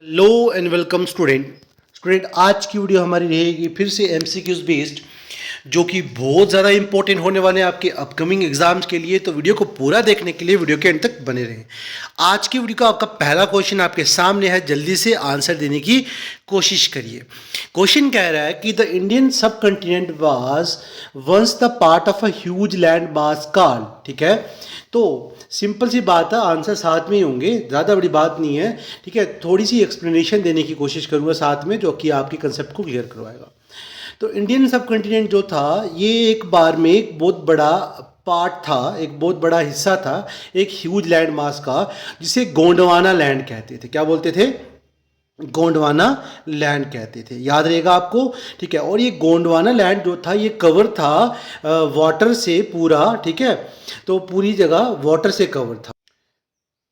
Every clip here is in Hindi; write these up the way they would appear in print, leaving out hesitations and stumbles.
हेलो एंड वेलकम स्टूडेंट आज की वीडियो हमारी रहेगी फिर से एमसीक्यूज बेस्ड, जो कि बहुत ज़्यादा इंपॉर्टेंट होने वाले हैं आपके अपकमिंग एग्जाम्स के लिए। तो वीडियो को पूरा देखने के लिए वीडियो के एंड तक बने रहें। आज की वीडियो का आपका पहला क्वेश्चन आपके सामने है, जल्दी से आंसर देने की कोशिश करिए। क्वेश्चन कह रहा है कि the Indian subcontinent was once the part of a huge land mass called. ठीक है, तो सिंपल सी बात है, आंसर साथ में ही होंगे, ज़्यादा बड़ी बात नहीं है। ठीक है, थोड़ी सी एक्सप्लेनेशन देने की कोशिश करूँगा साथ में, जो कि आपके कंसेप्ट को क्लियर करवाएगा। तो इंडियन सब कॉन्टिनेंट जो था, ये एक बार में एक बहुत बड़ा पार्ट था, एक बहुत बड़ा हिस्सा था एक ह्यूज लैंड मास का, जिसे गोंडवाना लैंड कहते थे। क्या बोलते थे? गोंडवाना लैंड कहते थे, याद रहेगा आपको। ठीक है, और ये गोंडवाना लैंड जो था ये कवर था वाटर से पूरा। ठीक है, तो पूरी जगह वाटर से कवर था।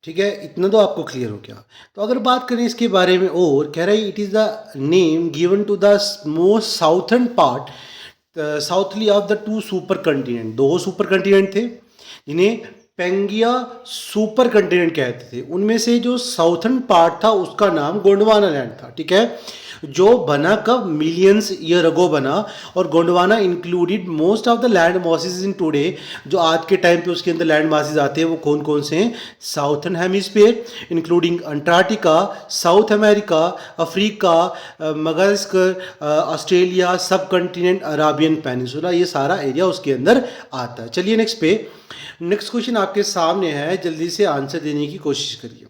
ठीक है, इतना तो आपको क्लियर हो गया। तो अगर बात करें इसके बारे में, और कह रहा है it is the name given to the most southern part southly of the two super continent. दो सुपर कंटिनेंट थे जिन्हें पेंगिया सुपर कंटिनेंट कहते थे। उनमें से जो साउथर्न पार्ट था उसका नाम गोंडवाना लैंड था। ठीक है, जो बना कब? मिलियंस ईयर अगो बना। और Gondwana included most of the land masses in today. जो आज के टाइम पे उसके अंदर लैंड मासेस आते हैं वो कौन कौन से हैं? Southern hemisphere including Antarctica, South America, Africa, Madagascar, Australia, subcontinent, Arabian peninsula, ये सारा एरिया उसके अंदर आता है। चलिए नेक्स्ट पे, नेक्स्ट क्वेश्चन आपके सामने है, जल्दी से आंसर देने की कोशिश करिए।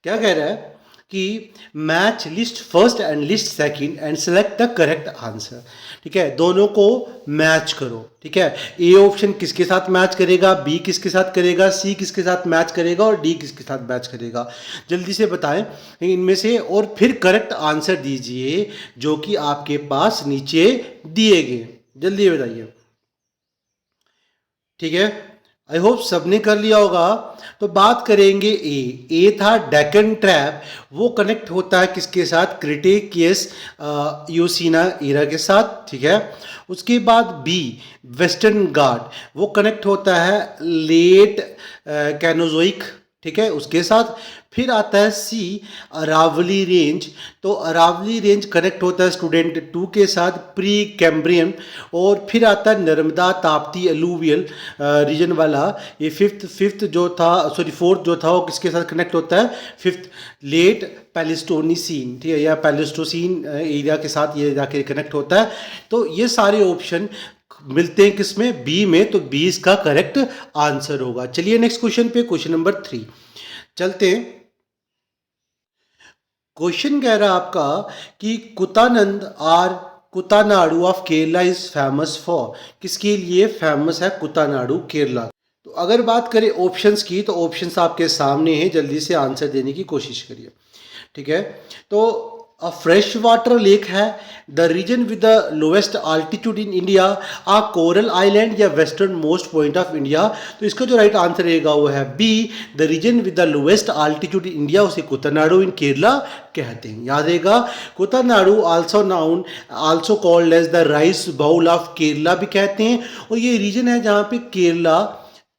क्या कह रहा है कि match list first and list second and select the correct answer. ठीक है, दोनों को मैच करो। ठीक है, ए ऑप्शन किसके साथ मैच करेगा, बी किसके साथ करेगा, सी किसके साथ मैच करेगा और डी किसके साथ मैच करेगा? जल्दी से बताएं इनमें से, और फिर करेक्ट आंसर दीजिए जो कि आपके पास नीचे दिए गए। जल्दी बताइए। ठीक है, आई होप सबने कर लिया होगा। तो बात करेंगे ए था डेक्कन ट्रैप। वो कनेक्ट होता है किसके साथ? क्रिटेशियस यूसीना एरा के साथ। ठीक है, उसके बाद बी वेस्टर्न घाट, वो कनेक्ट होता है लेट कैनोजोइक। ठीक है, उसके साथ। फिर आता है सी अरावली रेंज। तो अरावली रेंज कनेक्ट होता है स्टूडेंट 2 के साथ प्री कैम्ब्रियन। और फिर आता है नर्मदा ताप्ती अलूवियल रीजन वाला। ये फिफ्थ जो था, सॉरी फोर्थ जो था, वो किसके साथ कनेक्ट होता है? Fifth late Pleistocene. ठीक है, या पैलेस्टोसीन एरिया के साथ ये जाके कनेक्ट होता है। तो ये सारे ऑप्शन मिलते हैं किसमें? बी में। तो बी इसका करेक्ट आंसर होगा। चलिए नेक्स्ट क्वेश्चन पे, क्वेश्चन नंबर 3 चलते हैं। क्वेश्चन कह रहा है आपका कि Kuttanad or Kuttanadu of Kerala is famous for. किसके लिए फेमस है कुतानाडु केरला? तो अगर बात करें ऑप्शंस की, तो ऑप्शंस आपके सामने हैं, जल्दी से आंसर देने की कोशिश करिए। ठीक है, तो अ फ्रेश वाटर लेक है, the region with the lowest altitude in India, a coral island, या westernmost point of India. तो इसका जो राइट आंसर रहेगा वो है B, the region with the lowest altitude in India, उसे कुतनाडु इन केरला कहते हैं। याद रहेगा, Kuttanad also called as the rice bowl of Kerala भी कहते हैं। और ये रीजन है जहाँ पे केरला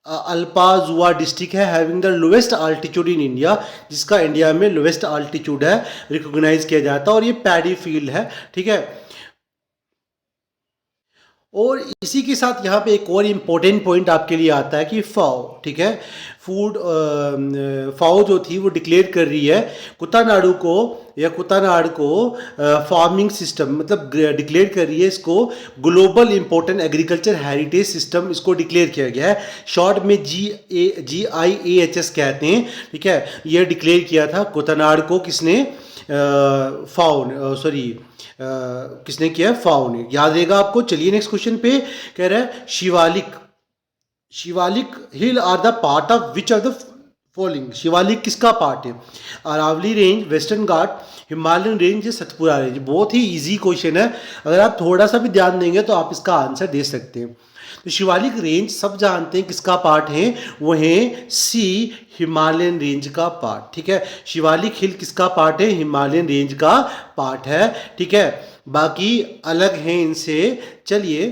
अल्पाजुआ डिस्ट्रिक्ट है, having the lowest altitude in India, जिसका इंडिया में लोवेस्ट आल्टीट्यूड है, रिकॉग्नाइज किया जाता है। और ये पैडी फील्ड है। ठीक है, और इसी के साथ यहाँ पे एक और इम्पोर्टेंट पॉइंट आपके लिए आता है कि फाओ। ठीक है, फूड फाओ जो थी वो डिक्लेयर कर रही है कुतानाडु को, या कुतानाड को फार्मिंग सिस्टम, मतलब डिक्लेयर कर रही है इसको global important agriculture heritage system, इसको डिक्लेयर किया गया है। शॉर्ट में GIAHS कहते हैं। ठीक है, ये डिक्लेयर किया था कुतानाड को किसने? फाओ, सॉरी किसने किया? फाओ ने। याद रहेगा आपको। चलिए नेक्स्ट क्वेश्चन पे, कह रहा है Shivalik hill are the part of which of the following. Shivalik किसका पार्ट है? Aravali range, western ghat, Himalayan range या सतपुरा रेंज? बहुत ही इजी क्वेश्चन है, अगर आप थोड़ा सा भी ध्यान देंगे तो आप इसका आंसर दे सकते हैं। तो शिवालिक रेंज सब जानते हैं किसका पार्ट है, वो है सी हिमालयन रेंज का पार्ट। ठीक है, शिवालिक हिल किसका पार्ट है? हिमालयन रेंज का पार्ट है। ठीक है, बाकी अलग हैं इनसे। चलिए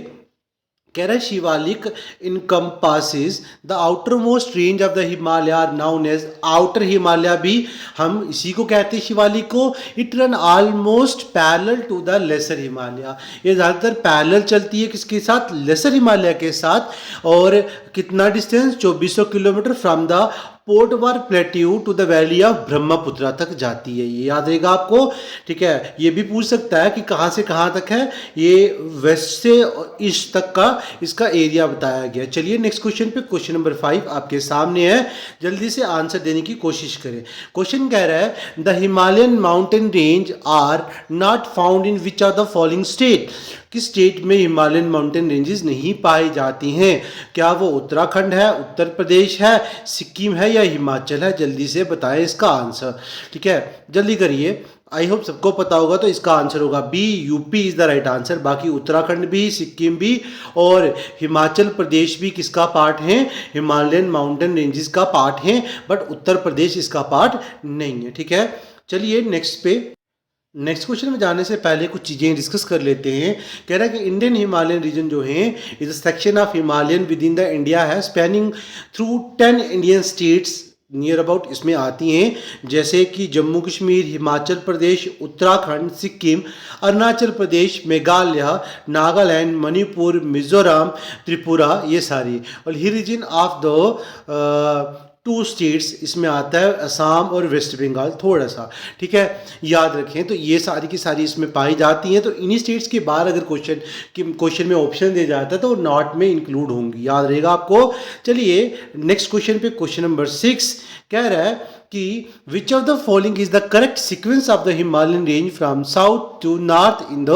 कह रहा है Shivalik encompasses the outermost range of the Himalaya are known as outer Himalaya भी हम इसी को कहते हैं शिवालिक को। It run almost parallel to the lesser Himalaya, ये ज़्यादातर पैरेलल चलती है किसके साथ, लेसर हिमालय के साथ। और कितना distance, 2400 kilometre from the Potwar plateau to the valley of Brahmaputra तक जाती है, ये याद रहेगा आपको। ठीक है, ये भी पूछ सकता है कि कहाँ से कहाँ तक है, ये वेस्ट से ईस्ट तक का इसका एरिया बताया गया। चलिए नेक्स्ट क्वेश्चन पे, क्वेश्चन नंबर 5 आपके सामने है, जल्दी से आंसर देने की कोशिश करें। क्वेश्चन कह रहा है the Himalayan mountain range are not found in which are the following state, किस स्टेट में हिमालयन माउंटेन रेंजेस नहीं पाई जाती हैं। क्या वो उत्तराखंड है, उत्तर प्रदेश है, सिक्किम है या हिमाचल है, जल्दी से बताएं इसका आंसर। ठीक है, जल्दी करिए, आई होप सबको पता होगा, तो इसका आंसर होगा B, UP is the right answer. बाकी उत्तराखंड भी, सिक्किम भी और हिमाचल प्रदेश भी किसका पार्ट है, हिमालयन माउंटेन रेंजेस का पार्ट है, बट उत्तर प्रदेश इसका पार्ट नहीं है। ठीक है, चलिए नेक्स्ट क्वेश्चन में जाने से पहले कुछ चीज़ें डिस्कस कर लेते हैं। कह रहा है कि इंडियन हिमालयन रीजन जो है is a section of Himalayan within the India है spanning through 10 Indian states near about इसमें आती हैं, जैसे कि जम्मू कश्मीर, हिमाचल प्रदेश, उत्तराखंड, सिक्किम, अरुणाचल प्रदेश, मेघालय, नागालैंड, मणिपुर, मिजोरम, त्रिपुरा, ये सारी। और ही रीजन ऑफ द 2 स्टेट्स इसमें आता है असम और वेस्ट बंगाल थोड़ा सा। ठीक है, याद रखें, तो ये सारी की सारी इसमें पाई जाती हैं। तो इन्हीं स्टेट्स के बाहर अगर क्वेश्चन में ऑप्शन दिया जाता है तो नॉट में इंक्लूड होंगी, याद रहेगा आपको। चलिए नेक्स्ट क्वेश्चन पे, क्वेश्चन नंबर 6 कह रहा है कि which of the following is the correct sequence of the Himalayan range from south to north in the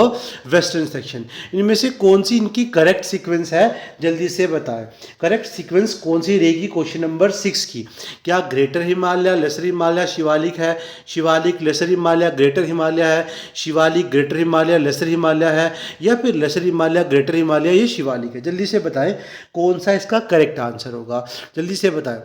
western section, इनमें से कौन सी इनकी करेक्ट सीक्वेंस है, जल्दी से बताएं। करेक्ट सीक्वेंस कौन सी रहेगी क्वेश्चन नंबर 6 की। क्या ग्रेटर हिमालय, लेसर हिमालय, शिवालिक है, शिवालिक लेसर हिमालय, ग्रेटर हिमालय है, शिवालिक ग्रेटर हिमालय, लेसर हिमालय है, या फिर लेसर हिमालय, ग्रेटर हिमालय, ये शिवालिक है। जल्दी से बताएं कौन सा इसका करेक्ट आंसर होगा, जल्दी से बताएं।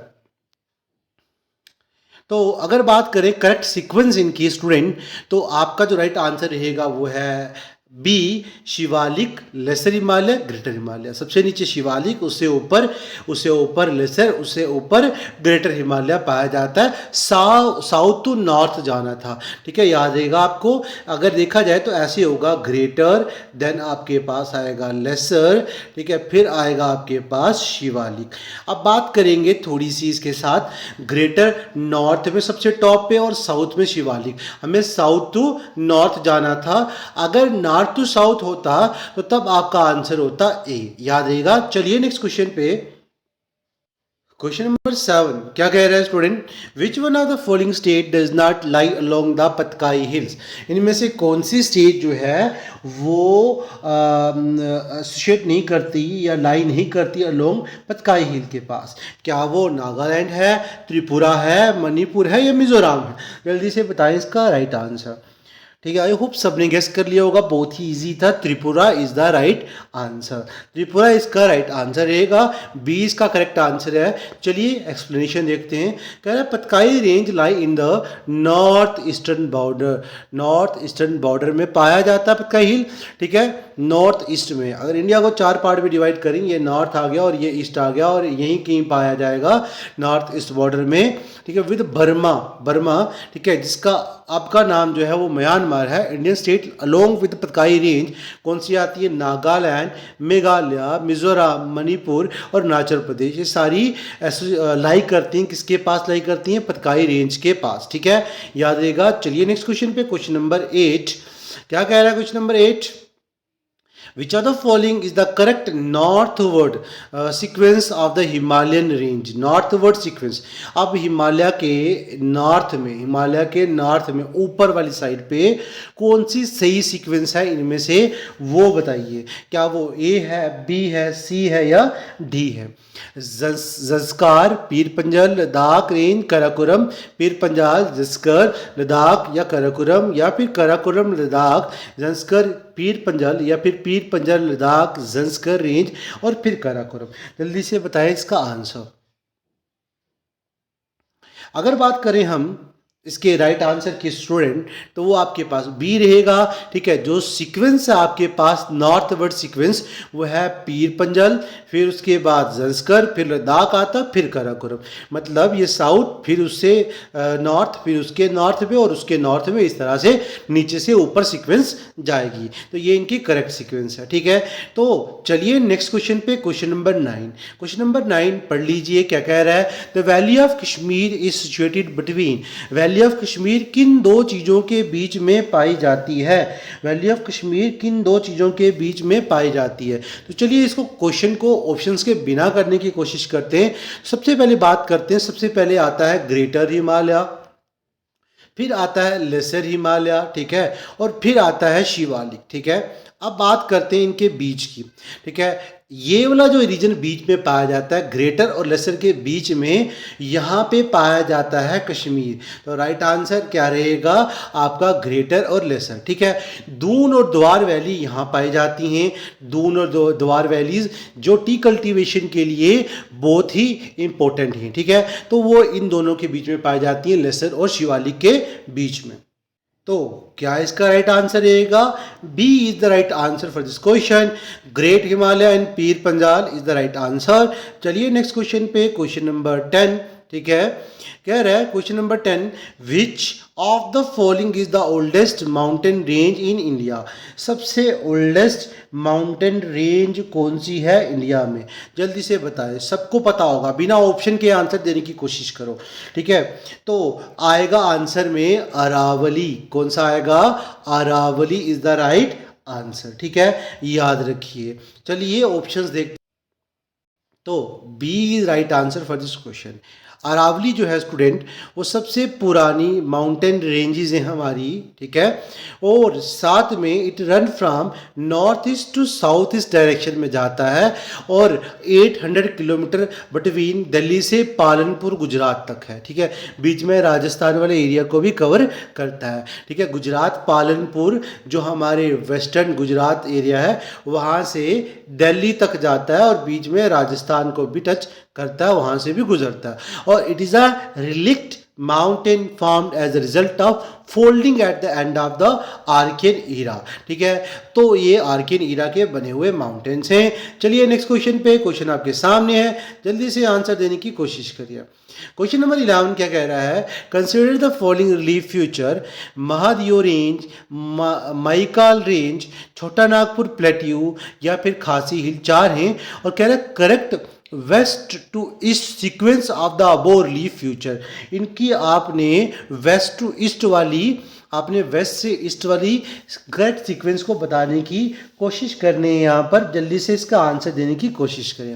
तो अगर बात करें करेक्ट सीक्वेंस इनकी स्टूडेंट, तो आपका जो राइट आंसर रहेगा वो है B, Shivalik, lesser Himalaya, greater Himalaya. सबसे नीचे शिवालिक, उससे ऊपर लेसर, उससे ऊपर ग्रेटर हिमालय पाया जाता है। साउथ टू नॉर्थ जाना था। ठीक है, याद रहेगा आपको। अगर देखा जाए तो ऐसे होगा, ग्रेटर, देन आपके पास आएगा लेसर, ठीक है, फिर आएगा आपके पास शिवालिक। अब बात करेंगे थोड़ी सी इसके साथ, ग्रेटर नॉर्थ में सबसे टॉप पे और साउथ में शिवालिक। हमें साउथ टू नॉर्थ जाना था। अगर नॉर्थ टू साउथ होता तो तब आपका आंसर होता ए, याद रहेगा। चलिए नेक्स्ट क्वेश्चन पे, क्वेश्चन नंबर 7 क्या कह रहा है student, which one of the following state does not lie along the Patkai hills, इनमें से कौन सी स्टेट जो है वो एसोसिएट नहीं करती या लाई नहीं करती अलोंग पतकाई हिल के पास। क्या वो नागालैंड है, त्रिपुरा है, मणिपुर है या मिजोरम है, जल्दी से बताएं इसका राइट आंसर। ठीक है, आई होप सबने गेस कर लिया होगा, बहुत ही इजी था। Tripura is the right answer, Tripura इसका राइट आंसर रहेगा, बी इसका करेक्ट आंसर है। चलिए एक्सप्लेनेशन देखते हैं। कह रहा है Patkai range lie in the north eastern border, north eastern border में पाया जाता है पतकाई हिल। ठीक है, नॉर्थ ईस्ट में, अगर इंडिया को 4 पार्ट में डिवाइड करें, ये नॉर्थ आ गया और ये ईस्ट आ गया, और यहीं कहीं पाया जाएगा नॉर्थ ईस्ट बॉर्डर में। ठीक है, विद बर्मा, ठीक है, जिसका आपका नाम जो है वो म्यांमार है। Indian state along with Patkai range कौन सी आती है, नागालैंड, मेघालय, मिजोरम, मणिपुर और अरुणाचल प्रदेश, ये सारी लाई करती हैं, किसके पास लाई करती हैं, पतकाई रेंज के पास। ठीक है, याद रहेगा। चलिए नेक्स्ट क्वेश्चन पे, क्वेश्चन नंबर 8 क्या कह रहा है, question number 8, which of the following is the correct northward sequence of the Himalayan range, northward sequence। अब हिमालय के नॉर्थ में ऊपर वाली साइड पे कौन सी सही सीक्वेंस है, इनमें से वो बताइए। क्या वो ए है, बी है, सी है या डी है। जस्कर, पीर पंजल, लद्दाख रेंज, कराकोरम, पीर पंजाल, जस्कर, लद्दाख या कराकोरम, या फिर कराकोरम, लद्दाख, जस्कर, पीर पंजल, या फिर पीर पंजल, लद्दाख, जंस्कर रेंज और फिर कराकोरम। जल्दी से बताएं इसका आंसर। अगर बात करें हम इसके राइट आंसर की स्टूडेंट, तो वो आपके पास बी रहेगा। ठीक है, जो सीक्वेंस है आपके पास नॉर्थ वर्ड सीक्वेंस, वो है पीर पंजल, फिर उसके बाद जंस्कर, फिर लद्दाख आता, फिर काराकोरम। मतलब ये साउथ, फिर उससे नॉर्थ, फिर उसके नॉर्थ में और उसके नॉर्थ में, इस तरह से नीचे से ऊपर सीक्वेंस जाएगी। तो ये इनकी करेक्ट सीक्वेंस है। ठीक है, तो चलिए नेक्स्ट क्वेश्चन पे, क्वेश्चन नंबर 9। क्वेश्चन नंबर 9 पढ़ लीजिए, क्या कह रहा है। The valley of Kashmir is situated between, valley of Kashmir किन दो चीज़ों के बीच में पाई जाती है। वैली ऑफ कश्मीर किन दो चीज़ों के बीच में पाई जाती है। तो चलिए इसको क्वेश्चन को ऑप्शंस के बिना करने की कोशिश करते हैं। सबसे पहले बात करते हैं, सबसे पहले आता है ग्रेटर हिमालय, फिर आता है लेसर हिमालय, ठीक है, और फिर आता है शिवालिक। ठीक है, अब बात करते हैं इनके बीच की। ठीक है, ये वाला जो रीजन बीच में पाया जाता है, ग्रेटर और लेसर के बीच में, यहाँ पे पाया जाता है कश्मीर। तो राइट आंसर क्या रहेगा आपका, ग्रेटर और लेसर। ठीक है, दून और द्वार वैली यहाँ पाई जाती हैं। दून और द्वार वैलीज जो टी कल्टीवेशन के लिए बहुत ही इंपॉर्टेंट हैं। ठीक है, तो वो इन दोनों के बीच में पाई जाती हैं, लेसर और शिवालिक के बीच में। तो क्या इसका राइट आंसर रहेगा, B is the right answer for this question. Great Himalaya and Pir Panjal is the right answer. चलिए नेक्स्ट क्वेश्चन पे, क्वेश्चन नंबर 10। ठीक है, कह रहा है question number 10, which of the following is the oldest mountain range in India. सबसे ओल्डेस्ट माउंटेन रेंज कौन सी है इंडिया में, जल्दी से बताएं, सबको पता होगा, बिना ऑप्शन के आंसर देने की कोशिश करो। ठीक है, तो आएगा आंसर में अरावली। कौन सा आएगा, Aravalli is the right answer. ठीक है, याद रखिए। चलिए ऑप्शंस देखते, तो B is right answer for this question. Aravalli जो है स्टूडेंट, वो सबसे पुरानी माउंटेन रेंजेस हैं हमारी। ठीक है, और साथ में it run from north east to south east direction में जाता है, और 800 किलोमीटर बिटवीन दिल्ली से पालनपुर गुजरात तक है। ठीक है, बीच में राजस्थान वाले एरिया को भी कवर करता है। ठीक है, गुजरात पालनपुर जो हमारे वेस्टर्न गुजरात एरिया है, वहाँ से दिल्ली तक जाता है, और बीच में राजस्थान को भी टच करता है, वहां से भी गुजरता है। और it is a relict mountain formed as a result of folding at the end of the Archean era. ठीक है, तो ये आर्कियन ईरा के बने हुए माउंटेन्स हैं। चलिए नेक्स्ट क्वेश्चन पे, क्वेश्चन आपके सामने है, जल्दी से आंसर देने की कोशिश करिए। क्वेश्चन नंबर 11 क्या कह रहा है, consider the following relief feature, Mahadev range, Maikal range, Chota Nagpur plateau या फिर खासी हिल। चार हैं, और कह रहा है correct west to east sequence of the above relief future. इनकी आपने वेस्ट टू ईस्ट वाली, आपने वेस्ट से ईस्ट वाली करेक्ट सीक्वेंस को बताने की कोशिश करनी है। यहाँ पर जल्दी से इसका आंसर देने की कोशिश करें।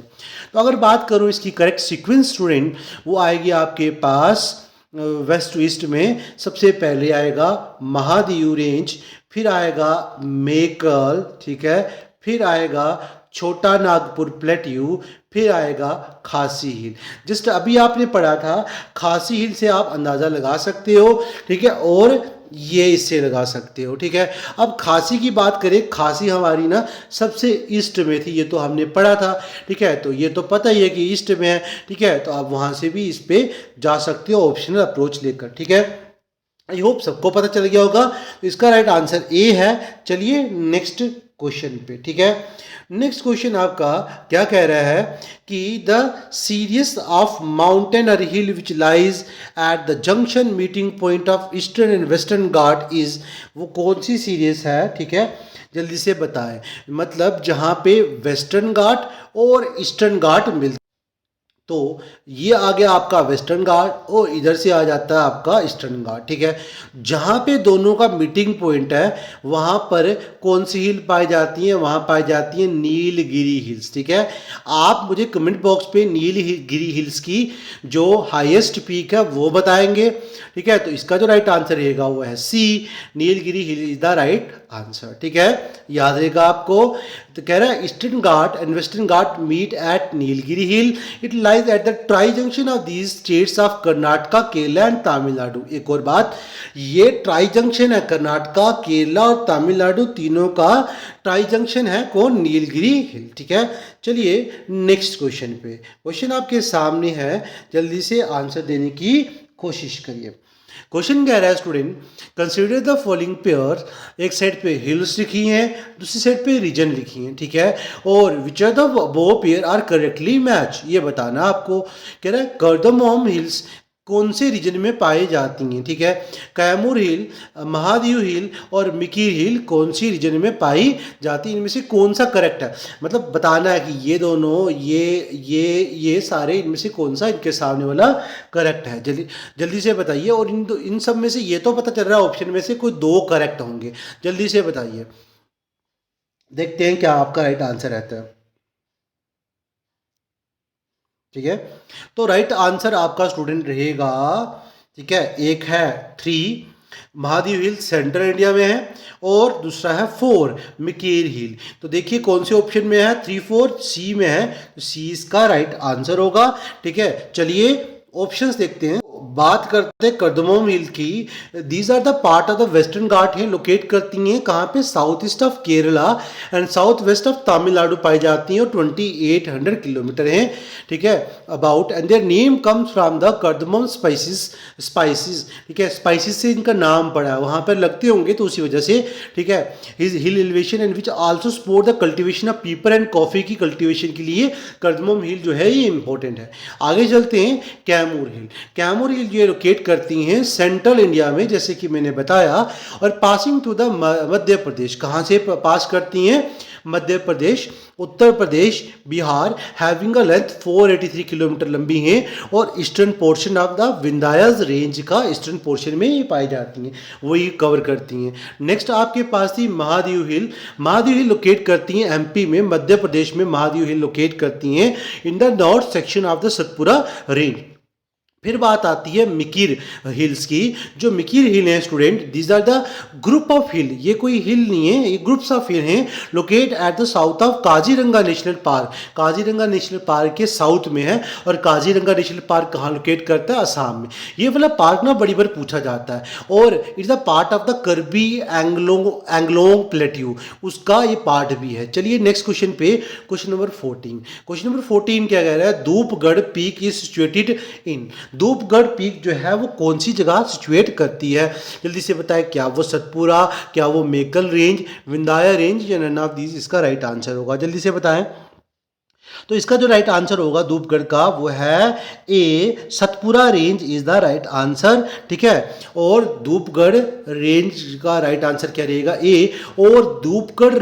तो अगर बात करूँ इसकी करेक्ट सीक्वेंस स्टूडेंट, वो आएगी आपके पास वेस्ट टू ईस्ट में। सबसे पहले आएगा महादेव रेंज, फिर आएगा मेकल, ठीक है, फिर आएगा छोटा नागपुर प्लेट्यू, फिर आएगा खासी हिल। जस्ट अभी आपने पढ़ा था, खासी हिल से आप अंदाज़ा लगा सकते हो। ठीक है, और ये इससे लगा सकते हो। ठीक है, अब खासी की बात करें, खासी हमारी ना सबसे ईस्ट में थी, ये तो हमने पढ़ा था। ठीक है, तो ये तो पता ही है कि ईस्ट में है। ठीक है, तो आप वहाँ से भी इस पे जा सकते हो ऑप्शनल अप्रोच लेकर। ठीक है, आई होप सबको पता चल गया होगा। इसका राइट आंसर ए है। चलिए नेक्स्ट क्वेश्चन पे। ठीक है, नेक्स्ट क्वेश्चन आपका क्या कह रहा है कि द सीरीज ऑफ माउंटेन और hill which lies at the junction meeting point of eastern and western ghat is, वो कौन सी सीरीज है। ठीक है, जल्दी से बताएं, मतलब जहाँ पे वेस्टर्न घाट और ईस्टर्न घाट मिलते, तो ये आ गया आपका वेस्टर्न घाट, और इधर से आ जाता है आपका ईस्टर्न घाट। ठीक है, जहाँ पे दोनों का मीटिंग पॉइंट है, वहाँ पर कौन सी हिल पाई जाती है, वहाँ पाई जाती है नीलगिरी हिल्स। ठीक है, आप मुझे कमेंट बॉक्स पे नीलगिरी हिल्स की जो हाईएस्ट पीक है वो बताएंगे। ठीक है, तो इसका जो राइट आंसर रहेगा वो है C, Nilgiri hill is the right answer. ठीक है, याद रहेगा आपको। तो कह रहा है eastern Ghat and western Ghat meet at Nilgiri hill, it lies at the tri junction of these states of Karnataka, Kerala and Tamil Nadu. एक और बात, ये ट्राई जंक्शन है, कर्नाटका, केरला और तमिलनाडु तीनों का ट्राई जंक्शन है कौन, नीलगिरी हिल। ठीक है, चलिए नेक्स्ट क्वेश्चन पे, क्वेश्चन आपके सामने है, जल्दी से आंसर देने की कोशिश करिए। क्वेश्चन कह रहा है student, consider the following pair, एक साइड पे हिल्स लिखी हैं, दूसरी साइड पे रीजन लिखी हैं, ठीक है, और विच आर द बो पेयर आर करेक्टली मैच, ये बताना आपको। कह रहा है कार्डमम हिल्स कौन से रीजन में पाई जाती हैं, ठीक है, कैमूर हिल, महादेव हिल और मिकीर हिल कौन सी रीजन में पाई जाती है, इनमें से कौन सा करेक्ट है, मतलब बताना है कि ये दोनों ये सारे इनमें से कौन सा इनके सामने वाला करेक्ट है। जल्दी जल्दी से बताइए, और इन सब में से ये तो पता चल रहा है ऑप्शन में से कोई दो करेक्ट होंगे, जल्दी से बताइए, देखते हैं क्या आपका राइट आंसर रहता है, ठीक है। तो राइट आंसर आपका स्टूडेंट रहेगा, ठीक है, एक है 3 महादेव हिल सेंट्रल इंडिया में है, और दूसरा है 4 मिकेर हिल। तो देखिए कौन से ऑप्शन में है, 3 4 सी में है, तो सी इसका राइट आंसर होगा, ठीक है। चलिए ऑप्शंस देखते हैं। बात करते हैं कार्डमम हिल की, these are the part of the western ghat है, लोकेट करती हैं कहाँ पे, south east of Kerala and south west of Tamil Nadu पाई जाती हैं, और 2800 किलोमीटर हैं, ठीक है, about, and their name comes from the cardamom spices, ठीक है, स्पाइसेस से इनका नाम पड़ा है, वहाँ पर लगते होंगे तो उसी वजह से, ठीक है। His hill elevation and which also support the cultivation of पीपर एंड कॉफी की कल्टिवेशन के लिए कार्डमम हिल जो है ये इंपॉर्टेंट है। आगे चलते हैं, कैमूर हिल। कैमूर हिल ये लोकेट करती हैं सेंट्रल इंडिया में, जैसे कि मैंने बताया, और passing to the Madhya Pradesh, कहाँ से पास करती हैं, Madhya Pradesh, Uttar Pradesh, Bihar, having a length 483 kilometre लंबी हैं, और eastern portion of the Vindhyachal range का ईस्टर्न पोर्शन में ये पाई जाती हैं, वही कवर करती हैं। नेक्स्ट आपके पास थी महादेव हिल। महादेव हिल लोकेट करती हैं एमपी में, मध्य प्रदेश में महादेव हिल लोकेट करती हैं इन the north section of the Satpura range. फिर बात आती है मिकीर हिल्स की। जो मिकीर हिल है student, these are the group of hill, ये कोई हिल नहीं है, ये ग्रुप्स ऑफ हिल हैं, locate at the south of Kaziranga national park. Kaziranga national park के साउथ में है, और काजीरंगा नेशनल पार्क कहाँ लोकेट करता है, असम में। ये वाला पार्क ना बड़ी बार पूछा जाता है, और it's the part of the करबी एंग्लोंग प्लेट्यू, उसका ये पार्ट भी है। चलिए नेक्स्ट क्वेश्चन पे, क्वेश्चन नंबर 14। क्वेश्चन नंबर 14 क्या कह रहा है, Dhupgarh peak is situated in, Dhupgarh peak जो है वो कौन सी जगह सिचुएट करती है, जल्दी से बताएं, क्या वो सतपुरा, क्या वो मेकल रेंज, विंध्या रेंज, या नन ऑफ दीज इसका राइट आंसर होगा, जल्दी से बताएं। तो इसका जो राइट आंसर होगा धूपगढ़ का वो है A, Satpura range is the right answer, ठीक है। और धूपगढ़ रेंज का राइट आंसर क्या रहेगा, ए। और धूपगढ़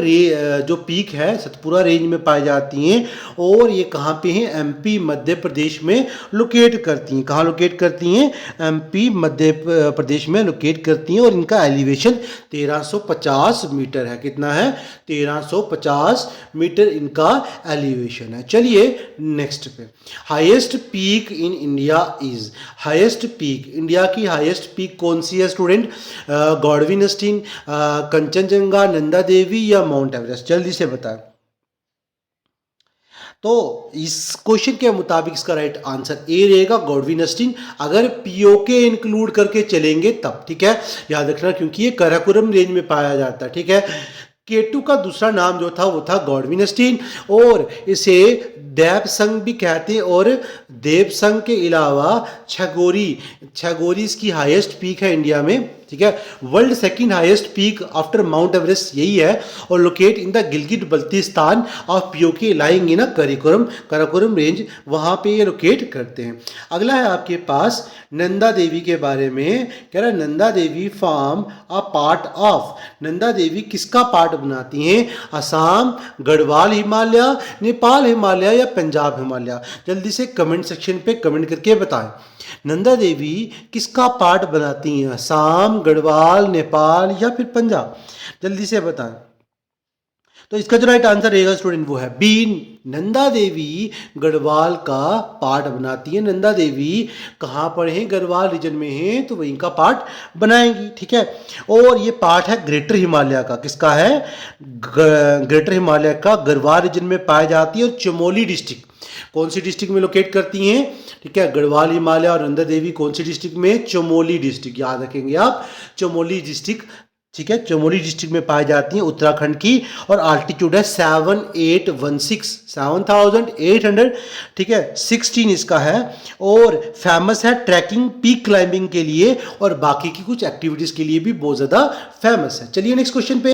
जो पीक है सतपुरा रेंज में पाई जाती हैं, और ये कहाँ पे हैं, एमपी मध्य प्रदेश में लोकेट करती हैं। कहाँ लोकेट करती हैं, एमपी मध्य प्रदेश में लोकेट करती हैं, और इनका एलिवेशन 1350 मीटर है। कितना है, 1350 मीटर इनका एलिवेशन है। चलिए नेक्स्ट पे, highest peak in India is, highest peak, India की हाईएस्ट पीक कौन सी है स्टूडेंट, गॉडविन-स्टीन, कंचनजंगा, नंदा देवी, या माउंट एवरेस्ट, जल्दी से बताएं। तो इस क्वेश्चन के मुताबिक इसका राइट आंसर ए रहेगा, गॉडविन-स्टीन, अगर पीओके इंक्लूड करके चलेंगे तब, ठीक है, याद रखना, क्योंकि ये काराकोरम रेंज में पाया जाता है, ठीक है। केटू का दूसरा नाम जो था वो था गॉडविन-स्टीन, और इसे देवसंग भी कहते हैं, और देवसंग के अलावा छगोरी इसकी हाईएस्ट पीक है इंडिया में, ठीक है। World second highest peak after mount Everest यही है, और locate in the Gilgit Baltistan of PoK, lying in Karakoram range, वहाँ पे ये लोकेट करते हैं। अगला है आपके पास नंदा देवी के बारे में, कह रहा है Nanda Devi form a part of, Nanda Devi किसका पार्ट बनाती हैं, असम, गढ़वाल हिमालय, नेपाल हिमालय, या पंजाब हिमालय, जल्दी से कमेंट सेक्शन पे कमेंट करके बताएं। नंदा देवी किसका पार्ट बनाती हैं, असम, गढ़वाल, नेपाल, या फिर पंजाब, जल्दी से बताएं। तो इसका जो राइट आंसर रहेगा स्टूडेंट वो है बी, नंदा देवी गढ़वाल का पार्ट बनाती है। नंदा देवी कहाँ पर है, गढ़वाल रीजन में है, तो वहीं का पार्ट बनाएंगी, ठीक है। और ये पार्ट है ग्रेटर हिमालय का, किसका है, ग्रेटर हिमालय का, गढ़वाल रीजन में पाई जाती है, और चमोली डिस्ट्रिक्ट, कौन सी डिस्ट्रिक्ट में लोकेट करती हैं, ठीक है, गढ़वाल हिमालय और नंदा देवी कौन सी डिस्ट्रिक्ट में, चमोली डिस्ट्रिक्ट, याद रखेंगे आप, चमोली डिस्ट्रिक्ट ठीक है, चमोली डिस्ट्रिक्ट में पाई जाती हैं उत्तराखंड की, और आल्टीट्यूड है 7,816 ठीक है 16 इसका है, और फेमस है ट्रैकिंग पीक क्लाइंबिंग के लिए और बाकी की कुछ एक्टिविटीज के लिए भी बहुत ज्यादा फेमस है। चलिए नेक्स्ट क्वेश्चन पे,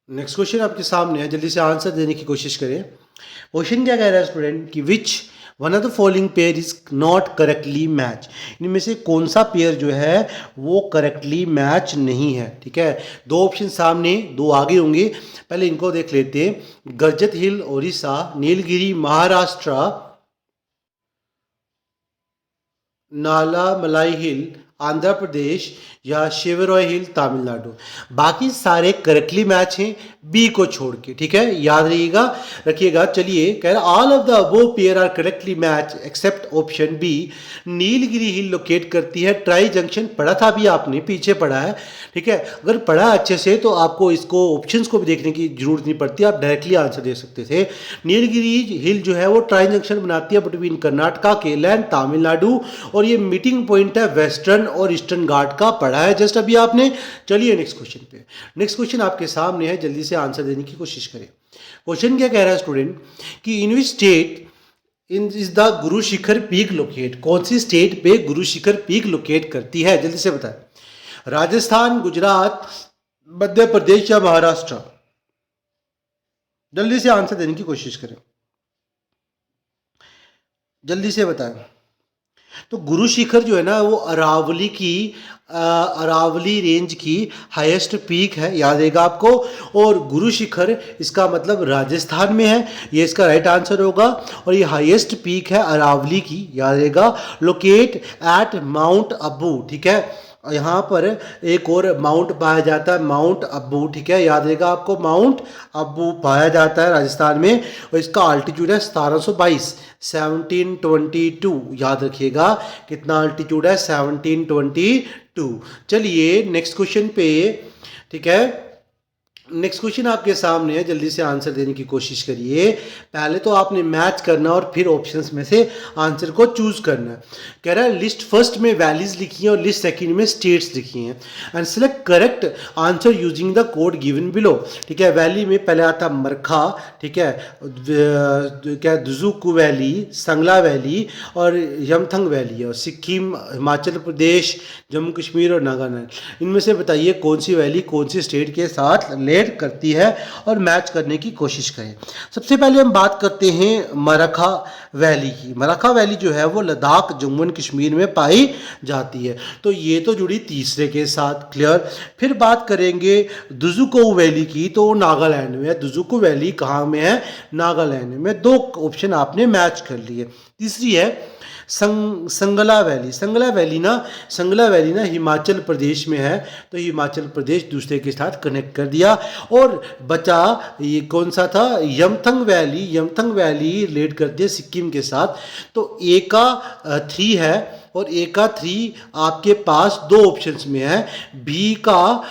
नेक्स्ट क्वेश्चन आपके सामने है, जल्दी से आंसर देने की कोशिश करें। क्वेश्चन क्या कह रहा है स्टूडेंट कि विच one of the following pair is not correctly match, इनमें से कौन सा पेयर जो है वो करेक्टली मैच नहीं है। ठीक है, दो ऑप्शन सामने, दो आगे होंगे, पहले इनको देख लेते हैं। गरजत हिल ओडिशा, नीलगिरी महाराष्ट्र, नाला मलाई हिल आंध्र प्रदेश, या शिवरॉय हिल तमिलनाडु। बाकी सारे करेक्टली मैच हैं बी को छोड़ के। ठीक है, याद रहिएगा, रखिएगा। चलिए, कह रहा all of the above pair are correctly match except option B. Nilgiri hill locate करती है ट्राई जंक्शन, पढ़ा था अभी आपने, पीछे पढ़ा है। ठीक है, अगर पढ़ा अच्छे से तो आपको इसको ऑप्शंस को भी देखने की जरूरत नहीं पड़ती, आप डायरेक्टली आंसर दे सकते थे। नीलगिरी हिल जो है वो ट्राई जंक्शन बनाती है बिटवीन कर्नाटका, केरला एंड तमिलनाडु, और ये मीटिंग पॉइंट है वेस्टर्न और ईस्टर्न घाट का, पढ़ा है जस्ट अभी आपने। चलिए नेक्स्ट क्वेश्चन पे, नेक्स्ट क्वेश्चन आपके सामने है, जल्दी से आंसर देने की कोशिश करें। क्वेश्चन क्या कह रहा है स्टूडेंट कि इन which state is the Guru Shikhar peak locate, कौन सी स्टेट पे गुरु शिखर पीक लोकेट करती है, जल्दी से बताएं। राजस्थान, गुजरात, मध्य प्रदेश या महाराष्ट्र। जल्दी से आंसर देने की कोशिश करें, जल्दी से बताएं। तो गुरु शिखर जो है ना वो अरावली की अरावली रेंज की हाईएस्ट पीक है, याद रहेगा आपको। और गुरु शिखर इसका मतलब राजस्थान में है, ये इसका राइट आंसर होगा। और ये हाईएस्ट पीक है अरावली की, याद रहेगा। लोकेट एट माउंट अबू, ठीक है, यहाँ पर एक और माउंट पाया जाता है, माउंट अबू। ठीक है, याद रहेगा आपको, माउंट अबू पाया जाता है राजस्थान में, और इसका अल्टीट्यूड है 1722, 1722, याद रखिएगा कितना अल्टीट्यूड है, 1722। चलिए नेक्स्ट क्वेश्चन पे, ठीक है, नेक्स्ट क्वेश्चन आपके सामने है, जल्दी से आंसर देने की कोशिश करिए। पहले तो आपने मैच करना और फिर ऑप्शंस में से आंसर को चूज करना है। कह रहा है लिस्ट फर्स्ट में वैलीज लिखी है और लिस्ट सेकंड में स्टेट्स लिखी हैं, and select correct answer using the code given below. ठीक है, वैली में पहले आता मरखा, ठीक है, क्या दुजुकू वैली, संगला वैली और यमथंग वैली, और सिक्किम, हिमाचल प्रदेश, जम्मू कश्मीर और नागालैंड। इनमें से बताइए कौन सी वैली कौन सी स्टेट के साथ करती है, और मैच करने की कोशिश करें। सबसे पहले हम बात करते हैं मरखा वैली की। मरखा वैली जो है वो लद्दाख, जम्मू एंड कश्मीर में पाई जाती है, तो ये तो जुड़ी तीसरे के साथ, क्लियर। फिर बात करेंगे दुजुको वैली की, तो नागालैंड में है। दुजुको वैली कहाँ में है, नागालैंड में। दो ऑप्शन आपने मैच कर लिए। तीसरी है संगला वैली। संगला वैली ना हिमाचल प्रदेश में है, तो हिमाचल प्रदेश दूसरे के साथ कनेक्ट कर दिया। और बचा ये कौन सा था, यमथंग वैली रिलेट कर दिया सिक्किम के साथ। तो ए का 3 है और ए का 3 आपके पास दो ऑप्शंस में है। बी का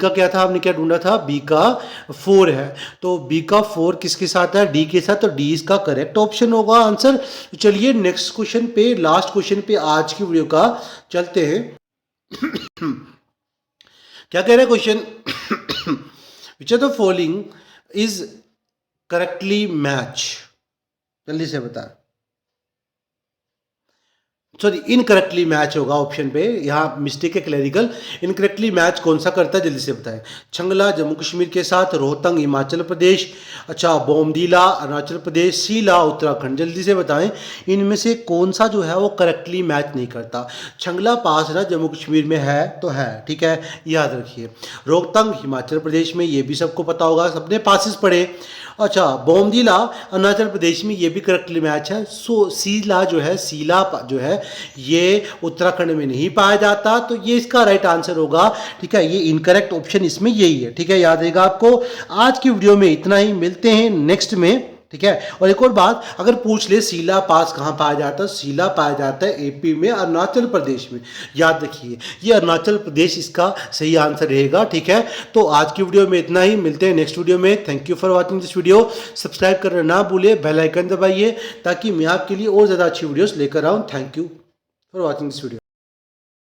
क्या था, हमने क्या ढूंढा था, बी का 4 है, तो बी का 4 किसके साथ है, डी के साथ, तो डी इसका करेक्ट ऑप्शन होगा आंसर। तो चलिए नेक्स्ट क्वेश्चन पे, लास्ट क्वेश्चन पे आज की वीडियो का चलते हैं। क्या कह रहे हैं question, which of the following is correctly match, जल्दी से बता। सॉरी, इनकरेक्टली मैच होगा ऑप्शन पे, यहाँ मिस्टेक है क्लैरिकल। इनकरेक्टली मैच कौन सा करता है, जल्दी से बताएं। छंगला जम्मू कश्मीर के साथ, रोहतंग हिमाचल प्रदेश, अच्छा बोमदीला अरुणाचल प्रदेश, सीला उत्तराखंड। जल्दी से बताएं इनमें से कौन सा जो है वो करेक्टली मैच नहीं करता। छंगला पास ना जम्मू कश्मीर में है तो है, ठीक है, याद रखिए। रोहतंग हिमाचल प्रदेश में, ये भी सबको पता होगा, सबने पासिस पढ़े। अच्छा, बोमदीला अरुणाचल प्रदेश में, ये भी करेक्टली मैच है। सो सीला जो है ये उत्तराखंड में नहीं पाया जाता, तो ये इसका राइट आंसर होगा। ठीक है, ये इनकरेक्ट ऑप्शन इसमें यही है। ठीक है, याद रहेगा आपको। आज की वीडियो में इतना ही, मिलते हैं नेक्स्ट में। ठीक है, और एक और बात, अगर पूछ ले सीला पास कहाँ पाया जाता है, सीला पाया जाता है एपी में, अरुणाचल प्रदेश में, याद रखिए ये अरुणाचल प्रदेश इसका सही आंसर रहेगा। ठीक है, तो आज की वीडियो में इतना ही, मिलते हैं नेक्स्ट वीडियो में। Thank you for watching this video. Subscribe करना ना भूलिए, बेल आइकन दबाइए ताकि मैं आपके लिए और ज़्यादा अच्छी वीडियोस लेकर आऊँ। Thank you for watching this video.